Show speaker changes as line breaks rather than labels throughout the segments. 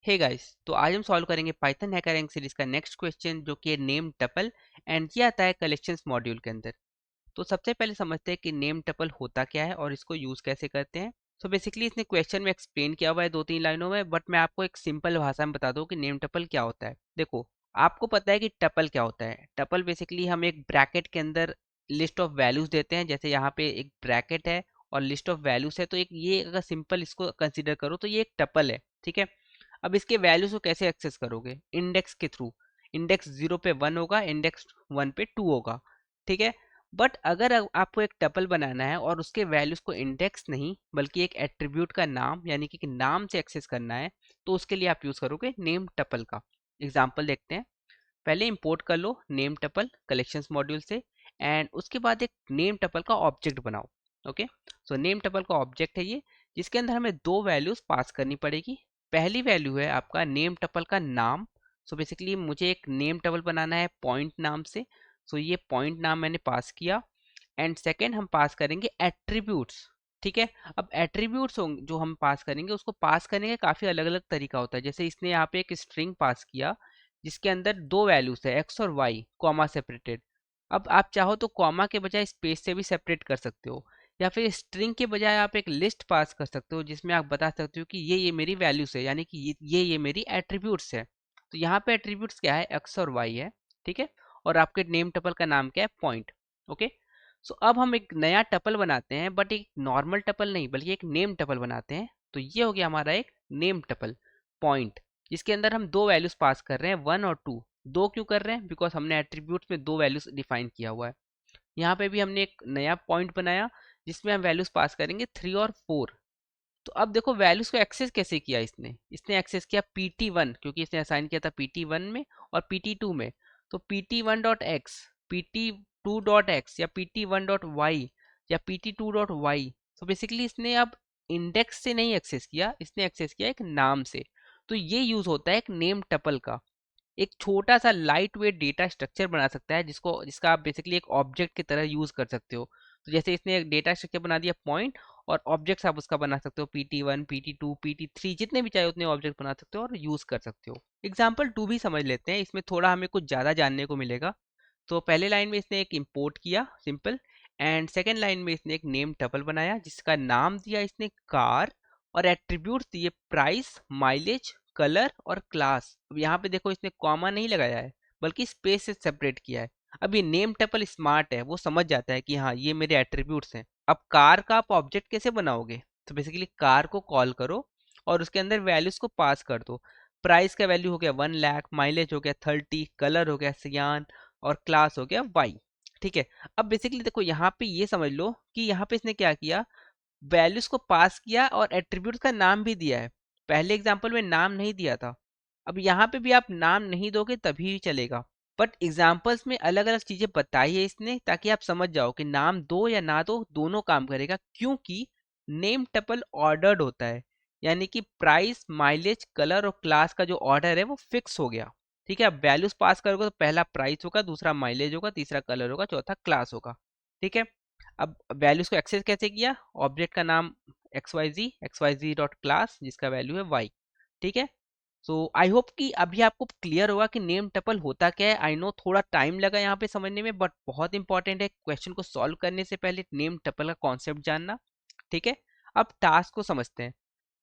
Hey guys, तो आज हम सॉल्व करेंगे पाइथन हैकर रैंक सीरीज का नेक्स्ट क्वेश्चन जो कि है नेम टपल एंड ये आता है कलेक्शंस मॉड्यूल के अंदर। तो सबसे पहले समझते हैं कि नेम टपल होता क्या है और इसको यूज कैसे करते हैं। सो बेसिकली इसने क्वेश्चन में एक्सप्लेन किया हुआ है 2-3 लाइनों में, बट मैं आपको एक सिंपल भाषा में बता दूं कि नेम टपल क्या होता है। देखो, आपको पता है कि टपल क्या होता है। टपल बेसिकली हम एक ब्रैकेट के अंदर लिस्ट ऑफ वैल्यूज देते हैं। जैसे यहाँ पे एक ब्रैकेट है और लिस्ट ऑफ वैल्यूज है, तो एक ये अगर सिंपल इसको कंसिडर करो तो ये एक टपल है, ठीक है। अब इसके वैल्यूज को कैसे एक्सेस करोगे? इंडेक्स के थ्रू। इंडेक्स 0 पे 1 होगा, इंडेक्स 1 पे 2 होगा, ठीक है। बट अगर आपको एक टपल बनाना है और उसके वैल्यूज को इंडेक्स नहीं बल्कि एक एट्रीब्यूट का नाम यानी कि नाम से एक्सेस करना है, तो उसके लिए आप यूज करोगे नेम टपल का। एग्जाम्पल देखते हैं। पहले इंपोर्ट कर लो नेम टपल कलेक्शंस मॉड्यूल से एंड उसके बाद एक नेम टपल का ऑब्जेक्ट बनाओ। ओके, सो नेम टपल का ऑब्जेक्ट है ये, जिसके अंदर हमें दो वैल्यूज पास करनी पड़ेगी। पहली वैल्यू है आपका नेम टपल का नाम। सो बेसिकली मुझे एक नेम टपल बनाना है पॉइंट नाम से। सो ये पॉइंट नाम मैंने पास किया। एंड सेकेंड हम पास करेंगे एट्रीब्यूट्स, ठीक है। अब एट्रीब्यूट्स जो हम पास करेंगे उसको पास करने का काफ़ी अलग अलग तरीका होता है। जैसे इसने यहाँ पे एक स्ट्रिंग पास किया जिसके अंदर दो वैल्यूज है एक्स और वाई, कॉमा सेपरेटेड। अब आप चाहो तो कॉमा के बजाय स्पेस से भी सेपरेट कर सकते हो, या फिर स्ट्रिंग के बजाय आप एक लिस्ट पास कर सकते हो जिसमें आप बता सकते हो कि ये मेरी वैल्यूज है, यानी कि ये मेरी एट्रीब्यूट्स है। तो यहाँ पे एट्रीब्यूट्स क्या है? एक्स और वाई है, ठीक है। और आपके नेम टपल का नाम क्या है? पॉइंट। ओके, सो अब हम एक नया टपल बनाते हैं, बट एक नॉर्मल टपल नहीं बल्कि एक नेम टपल बनाते हैं। तो ये हो गया हमारा एक नेम टपल पॉइंट, जिसके अंदर हम दो वैल्यूज पास कर रहे हैं, 1 और 2। दो क्यों कर रहे हैं? बिकॉज हमने एट्रीब्यूट्स में दो वैल्यूज डिफाइन किया हुआ है। यहाँ पे भी हमने एक नया पॉइंट बनाया जिसमें हम वैल्यूज पास करेंगे 3 और 4। तो अब देखो वैल्यूज को एक्सेस कैसे किया इसने। इसने एक्सेस किया pt1, क्योंकि इसने असाइन किया था pt1 में और pt2 में। तो pt1.x, pt2.x या pt1.y या pt2.y। तो बेसिकली इसने अब इंडेक्स से नहीं एक्सेस किया, इसने एक्सेस किया एक नाम से। तो ये यूज होता है एक नेम टपल का। एक छोटा सा लाइट वेट डेटा स्ट्रक्चर बना सकता है जिसका आप बेसिकली एक ऑब्जेक्ट की तरह यूज कर सकते हो। तो जैसे इसने एक डेटा स्ट्रक्चर बना दिया पॉइंट, और ऑब्जेक्ट्स आप उसका बना सकते हो pt1, pt2, pt3, जितने भी चाहे उतने ऑब्जेक्ट बना सकते हो और यूज कर सकते हो। एग्जाम्पल 2 भी समझ लेते हैं, इसमें थोड़ा हमें कुछ ज़्यादा जानने को मिलेगा। तो पहले लाइन में इसने एक इंपोर्ट किया सिंपल, एंड सेकेंड लाइन में इसने एक नेम टपल बनाया जिसका नाम दिया इसने कार, और एट्रीब्यूट्स दिए प्राइस, माइलेज, कलर और क्लास। अब यहाँ पे देखो इसने कॉमा नहीं लगाया है बल्कि स्पेस से सेपरेट किया है। अब ये नेम टपल स्मार्ट है, वो समझ जाता है कि हाँ ये मेरे एट्रीब्यूट्स हैं। अब कार का आप ऑब्जेक्ट कैसे बनाओगे? तो बेसिकली कार को कॉल करो और उसके अंदर वैल्यूज को पास कर दो। प्राइस का वैल्यू हो गया 1 लाख, माइलेज हो गया 30, कलर हो गया सियान, और क्लास हो गया वाई, ठीक है। अब बेसिकली देखो यहाँ पे ये समझ लो कि यहाँ पे इसने क्या किया, वैल्यूज को पास किया और एट्रीब्यूट्स का नाम भी दिया है। पहले एग्जांपल में नाम नहीं दिया था। अब यहाँ पे भी आप नाम नहीं दोगे तभी चलेगा, बट एग्जांपल्स में अलग अलग चीजें बताई है इसने ताकि आप समझ जाओ कि नाम दो या ना दो दोनों काम करेगा, क्योंकि नेम टपल ऑर्डर्ड होता है। यानी कि प्राइस, माइलेज, कलर और क्लास का जो ऑर्डर है वो फिक्स हो गया, ठीक है। अब वैल्यूज पास करोगे तो पहला प्राइस होगा, दूसरा माइलेज होगा, तीसरा कलर होगा, चौथा क्लास होगा, ठीक है। अब वैल्यूज को एक्सेस कैसे किया? ऑब्जेक्ट का नाम xyz डॉट क्लास जिसका वैल्यू है y, ठीक है। सो आई होप कि अभी आपको क्लियर होगा कि नेम टपल होता क्या है। आई नो थोड़ा टाइम लगा यहाँ पे समझने में, बट बहुत इंपॉर्टेंट है क्वेश्चन को सॉल्व करने से पहले नेम टपल का कॉन्सेप्ट जानना, ठीक है। अब टास्क को समझते हैं।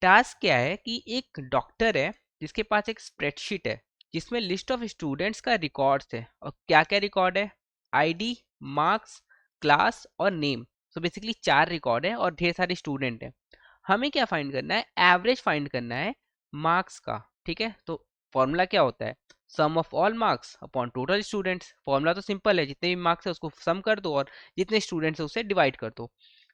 टास्क क्या है कि एक डॉक्टर है जिसके पास एक स्प्रेडशीट है जिसमें लिस्ट ऑफ स्टूडेंट्स का रिकॉर्ड्स है। और क्या क्या रिकॉर्ड है? आईडी, मार्क्स, क्लास और नेम। सो बेसिकली 4 रिकॉर्ड है और ढेर सारे स्टूडेंट हैं। हमें क्या फाइंड करना है? एवरेज फाइंड करना है मार्क्स का, ठीक है। तो फॉर्मूला क्या होता है? Sum of all marks upon total students. Formula तो सिंपल है, जितने भी मार्क्स है उसको सम कर दो और जितने स्टूडेंट्स है उससे डिवाइड कर दो,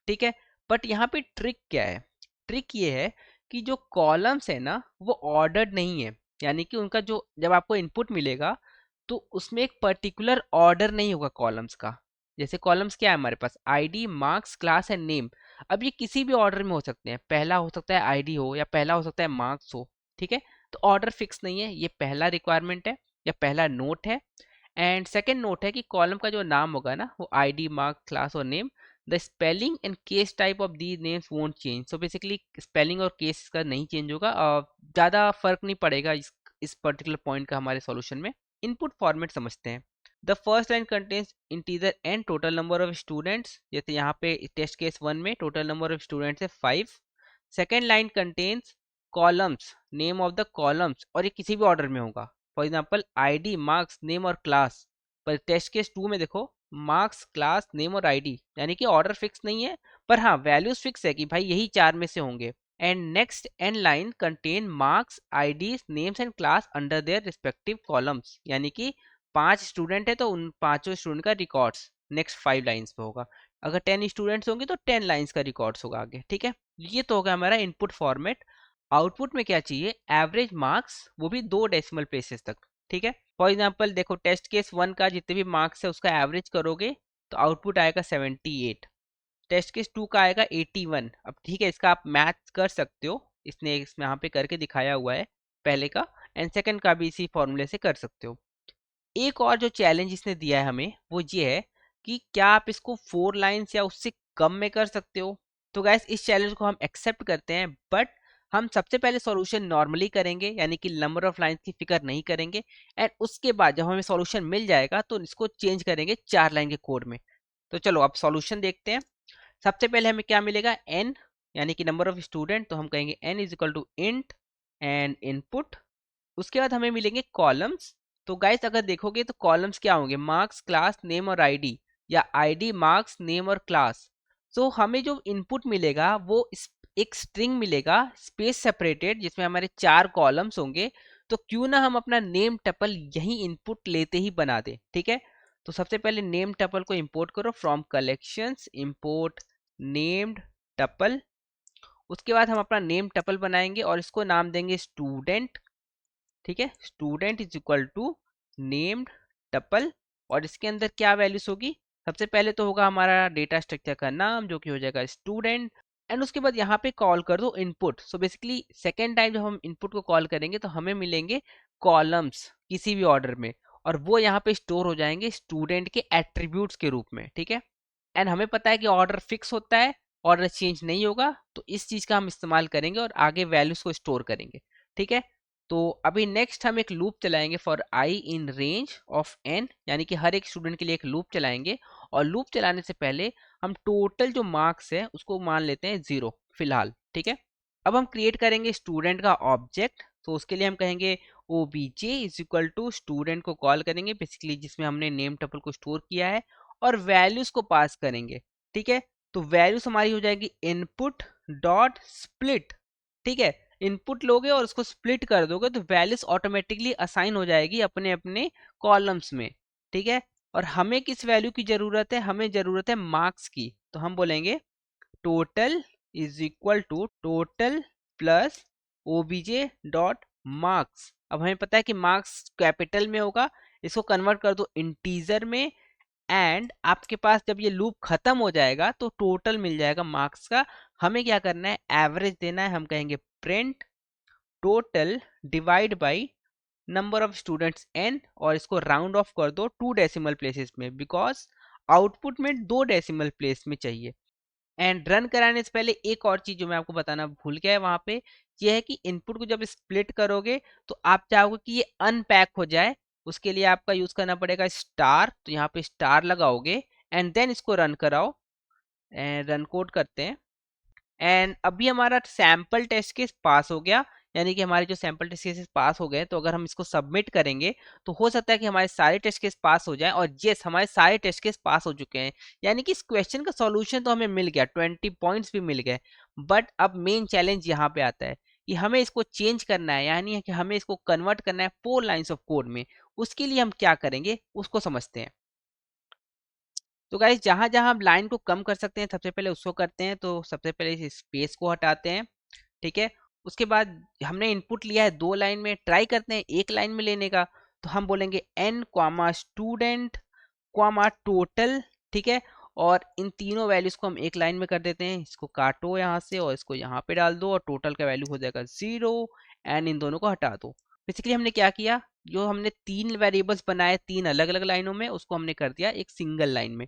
ठीक है। बट यहाँ पे ट्रिक क्या है? ट्रिक ये है कि जो कॉलम्स है ना वो ऑर्डर्ड नहीं है। यानी कि उनका जो जब आपको इनपुट मिलेगा तो उसमें एक पर्टिकुलर ऑर्डर नहीं होगा कॉलम्स का। जैसे कॉलम्स क्या है हमारे पास? ID, marks, class and name. अब ये किसी भी ऑर्डर में हो सकते हैं, पहला हो सकता है आईडी हो या पहला हो सकता है मार्क्स हो, ठीक है। तो ऑर्डर फिक्स नहीं है, ये पहला रिक्वायरमेंट है या पहला नोट है। एंड सेकेंड नोट है कि कॉलम का जो नाम होगा ना वो आईडी, मार्क्स, क्लास और name the spelling and case type of these names won't change. So basically spelling और केस का नहीं चेंज होगा, ज़्यादा फर्क नहीं पड़ेगा इस पर्टिकुलर पॉइंट का हमारे सॉल्यूशन में। इनपुट फॉर्मेट समझते हैं। The first line contains integer and total number of students, जैसे यहाँ पे टेस्ट केस 1 में टोटल नंबर ऑफ स्टूडेंट्स है 5। Second line contains columns, name of the columns, और ये किसी भी ऑर्डर में होगा। For example ID, marks, name और क्लास। पर टेस्ट केस 2 में देखो मार्क्स, क्लास, नेम और आईडी, यानी कि ऑर्डर फिक्स नहीं है, पर हाँ वैल्यूज फिक्स है कि भाई यही 4 में से होंगे। And next n line contain marks, IDs, names and class under their respective columns, यानी कि 5 स्टूडेंट है तो उन पांचों स्टूडेंट का रिकॉर्ड्स नेक्स्ट 5 लाइन्स पे होगा। अगर 10 स्टूडेंट्स होंगे तो 10 लाइन्स का रिकॉर्ड्स होगा आगे, ठीक है। ये तो होगा हमारा इनपुट फॉर्मेट। आउटपुट में क्या चाहिए, एवरेज मार्क्स, वो भी 2 डेसिमल प्लेसेस तक, ठीक है। फॉर एग्जाम्पल देखो टेस्ट केस 1 का जितने भी मार्क्स है उसका एवरेज करोगे तो आउटपुट आएगा 78। टेस्ट केस 2 का आएगा 81। अब ठीक है, इसका आप मैथ कर सकते हो, इसमें यहाँ पे करके दिखाया हुआ है पहले का, एंड सेकंड का भी इसी फॉर्मूले से कर सकते हो। एक और जो चैलेंज इसने दिया है हमें वो ये है कि क्या आप इसको 4 लाइन्स या उससे कम में कर सकते हो। तो गैस इस चैलेंज को हम एक्सेप्ट करते हैं, बट हम सबसे पहले सॉल्यूशन नॉर्मली करेंगे, यानी कि नंबर ऑफ लाइन्स की फिक्र नहीं करेंगे, एंड उसके बाद जब हमें सॉल्यूशन मिल जाएगा तो इसको चेंज करेंगे 4 लाइन के कोड में। तो चलो अब सॉल्यूशन देखते हैं। सबसे पहले हमें क्या मिलेगा, n, यानी कि नंबर ऑफ स्टूडेंट, तो हम कहेंगे n is equal to int and input. उसके बाद हमें मिलेंगे कॉलम्स। तो गाइस अगर देखोगे तो कॉलम्स क्या होंगे, मार्क्स, क्लास, नेम और आईडी, या आईडी, मार्क्स, नेम और क्लास। सो हमें जो इनपुट मिलेगा वो एक स्ट्रिंग मिलेगा स्पेस सेपरेटेड, जिसमें हमारे 4 कॉलम्स होंगे। तो क्यों ना हम अपना नेम टपल यही इनपुट लेते ही बना दे, ठीक है। तो सबसे पहले नेम टपल को इंपोर्ट करो, from collections import named tuple. उसके बाद हम अपना नेम टपल बनाएंगे और इसको नाम देंगे स्टूडेंट, ठीक है। Student is equal to named tuple, और इसके अंदर क्या वैल्यूज होगी, सबसे पहले तो होगा हमारा डेटा स्ट्रक्चर का नाम जो कि हो जाएगा स्टूडेंट, एंड उसके बाद यहाँ पे कॉल कर दो input. So basically second time जब हम इनपुट को कॉल करेंगे तो हमें मिलेंगे कॉलम्स किसी भी ऑर्डर में, और वो यहाँ पे स्टोर हो जाएंगे स्टूडेंट के एट्रीब्यूट्स के रूप में, ठीक है। एंड हमें पता है कि ऑर्डर फिक्स होता है, ऑर्डर चेंज नहीं होगा, तो इस चीज का हम इस्तेमाल करेंगे और आगे वैल्यूज को स्टोर करेंगे, ठीक है। तो अभी नेक्स्ट हम एक लूप चलाएंगे for i in range of n, यानी कि हर एक स्टूडेंट के लिए एक लूप चलाएंगे। और लूप चलाने से पहले हम टोटल जो मार्क्स है उसको मान लेते हैं 0 फिलहाल, ठीक है। अब हम क्रिएट करेंगे स्टूडेंट का ऑब्जेक्ट। तो उसके लिए हम कहेंगे obj is equal to student को कॉल करेंगे बेसिकली, जिसमें हमने नेम टपल को स्टोर किया है, और वैल्यूज को पास करेंगे, ठीक है। तो वैल्यूज हमारी हो जाएगी इनपुट डॉट स्प्लिट, ठीक है। इनपुट लोगे और उसको स्प्लिट कर दोगे तो वैल्यूज ऑटोमेटिकली असाइन हो जाएगी अपने अपने कॉलम्स में, ठीक है। और हमें किस वैल्यू की जरूरत है, हमें जरूरत है मार्क्स की। तो हम बोलेंगे total is equal to total plus OBJ dot marks. अब हमें पता है कि मार्क्स कैपिटल में होगा, इसको कन्वर्ट कर दो इंटीजर में, एंड आपके पास जब ये लूप खत्म हो जाएगा तो टोटल मिल जाएगा मार्क्स का। हमें क्या करना है, एवरेज देना है। हम कहेंगे print total divide by number of students n, और इसको राउंड ऑफ कर दो 2 डेसिमल प्लेसेस में, बिकॉज आउटपुट में 2 डेसिमल प्लेस में चाहिए। एंड रन कराने से पहले एक और चीज जो मैं आपको बताना भूल गया है वहां पे, ये है कि इनपुट को जब स्प्लिट करोगे तो आप चाहोगे कि ये अनपैक हो जाए, उसके लिए आपका यूज करना पड़ेगा स्टार। तो यहाँ पे स्टार लगाओगे एंड देन इसको रन कराओ, एंड रन कोड करते हैं। एंड अभी हमारा सैंपल टेस्ट केस पास हो गया, यानी कि हमारे जो सैंपल टेस्ट केसेस पास हो गए, तो अगर हम इसको सबमिट करेंगे तो हो सकता है कि हमारे सारे टेस्ट केस पास हो जाएं। और यस, हमारे सारे टेस्ट केस पास हो चुके हैं, यानी कि इस क्वेश्चन का सॉल्यूशन तो हमें मिल गया, 20 पॉइंट्स भी मिल गए। बट अब मेन चैलेंज यहाँ पे आता है कि हमें इसको चेंज करना है, यानी कि हमें इसको कन्वर्ट करना है 4 लाइन्स ऑफ कोड में। उसके लिए हम क्या करेंगे उसको समझते हैं। तो गाइस जहां जहां हम लाइन को कम कर सकते हैं सबसे पहले उसको करते हैं। तो सबसे पहले इस स्पेस को हटाते हैं, ठीक है। उसके बाद हमने इनपुट लिया है 2 लाइन में, ट्राई करते हैं 1 लाइन में लेने का। तो हम बोलेंगे n comma student comma total, ठीक है। और इन तीनों वैल्यूज को हम 1 लाइन में कर देते हैं। इसको काटो यहाँ से और इसको यहाँ पे डाल दो, और टोटल का वैल्यू हो जाएगा 0, एंड इन दोनों को हटा दो। बेसिकली हमने क्या किया, जो हमने 3 वेरिएबल्स बनाए 3 अलग अलग लाइनों में, उसको हमने कर दिया एक सिंगल लाइन में।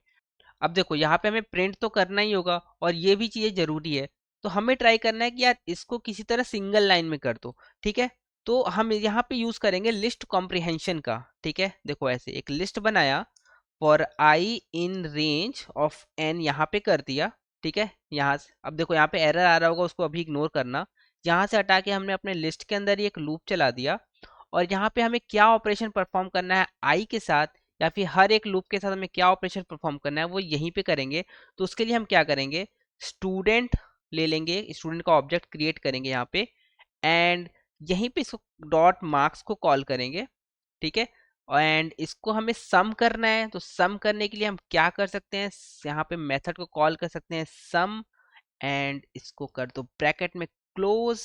अब देखो यहाँ पे हमें प्रिंट तो करना ही होगा और ये भी चीज़ें जरूरी है, तो हमें ट्राई करना है कि यार इसको किसी तरह सिंगल लाइन में कर दो, ठीक है। तो हम यहाँ पे यूज करेंगे लिस्ट कॉम्प्रिहेंशन का, ठीक है। देखो ऐसे एक लिस्ट बनाया for i in range of n, यहाँ पे कर दिया, ठीक है। यहाँ से अब देखो यहाँ पे एरर आ रहा होगा, उसको अभी इग्नोर करना। यहाँ से हटा के हमने अपने लिस्ट के अंदर ही एक लूप चला दिया और यहाँ पे हमें क्या ऑपरेशन परफॉर्म करना है आई के साथ या फिर हर एक लूप के साथ हमें क्या ऑपरेशन परफॉर्म करना है वो यहीं पे करेंगे। तो उसके लिए हम क्या करेंगे, स्टूडेंट ले लेंगे, स्टूडेंट का ऑब्जेक्ट क्रिएट करेंगे यहाँ पे एंड यहीं पे इसको डॉट मार्क्स को कॉल करेंगे, ठीक है। एंड इसको हमें सम करना है, तो सम करने के लिए हम क्या कर सकते हैं, यहाँ पे मेथड को कॉल कर सकते हैं सम एंड इसको कर दो ब्रैकेट में क्लोज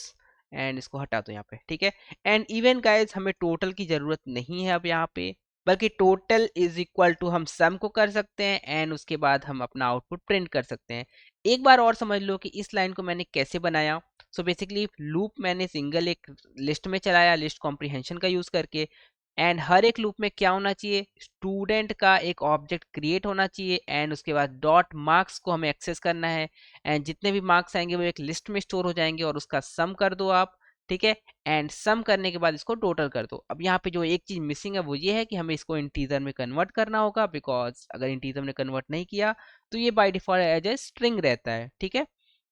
एंड इसको हटा दो यहाँ पे, ठीक है। एंड इवन गाइज हमें टोटल की जरूरत नहीं है अब यहाँ पे, बल्कि टोटल इज इक्वल टू हम सम को कर सकते हैं एंड उसके बाद हम अपना आउटपुट प्रिंट कर सकते हैं। एक बार और समझ लो कि इस लाइन को मैंने कैसे बनाया। सो बेसिकली लूप मैंने सिंगल एक लिस्ट में चलाया लिस्ट कॉम्प्रिहेंशन का यूज करके एंड हर एक लूप में क्या होना चाहिए, स्टूडेंट का एक ऑब्जेक्ट क्रिएट होना चाहिए एंड उसके बाद डॉट मार्क्स को हमें एक्सेस करना है एंड जितने भी मार्क्स आएंगे वो एक लिस्ट में स्टोर हो जाएंगे और उसका सम कर दो आप, ठीक है। एंड सम करने के बाद इसको टोटल कर दो। अब यहाँ पे जो एक चीज मिसिंग है वो ये है कि हमें इसको इंटीजर में कन्वर्ट करना होगा, बिकॉज अगर इंटीजर में कन्वर्ट नहीं किया तो ये by default as a string रहता है, ठीक है।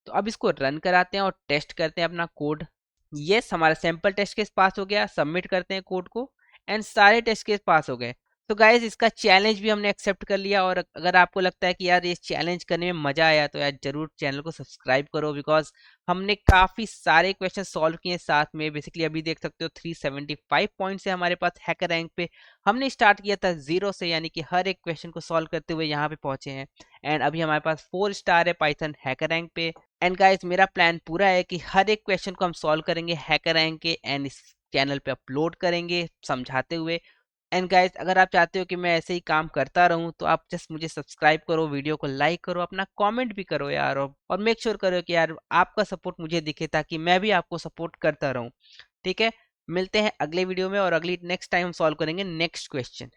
तो अब इसको रन कराते हैं और टेस्ट करते हैं अपना कोड। यस, हमारा सैंपल टेस्ट केस पास हो गया, सबमिट करते हैं कोड को एंड सारे टेस्ट केस पास हो गए। तो गाइज इसका चैलेंज भी हमने एक्सेप्ट कर लिया और अगर आपको लगता है कि यार ये चैलेंज करने में मजा आया तो यार जरूर चैनल को सब्सक्राइब करो, बिकॉज हमने काफी सारे क्वेश्चन सॉल्व किए साथ में। बेसिकली अभी देख सकते हो 375 पॉइंट्स है हमारे पास हैकर रैंक पे। हमने स्टार्ट किया था 0 से, यानी कि हर एक क्वेश्चन को सॉल्व करते हुए यहाँ पे पहुंचे हैं एंड अभी हमारे पास 4 स्टार है पाइथन हैकर रैंक पे। एंड गाइज मेरा प्लान पूरा है कि हर एक क्वेश्चन को हम सॉल्व करेंगे हैकर रैंक के एंड इस चैनल पे अपलोड करेंगे समझाते हुए। एंड गाइस अगर आप चाहते हो कि मैं ऐसे ही काम करता रहूं तो आप जस्ट मुझे सब्सक्राइब करो, वीडियो को लाइक करो, अपना कमेंट भी करो यार, और मेक श्योर करो कि यार आपका सपोर्ट मुझे दिखे ताकि मैं भी आपको सपोर्ट करता रहूं, ठीक है। मिलते हैं अगले वीडियो में और अगली नेक्स्ट टाइम हम सॉल्व करेंगे नेक्स्ट क्वेश्चन।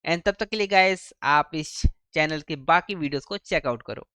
एंड तब तक के लिए गाइस आप इस चैनल के बाकी वीडियोस को चेकआउट करो।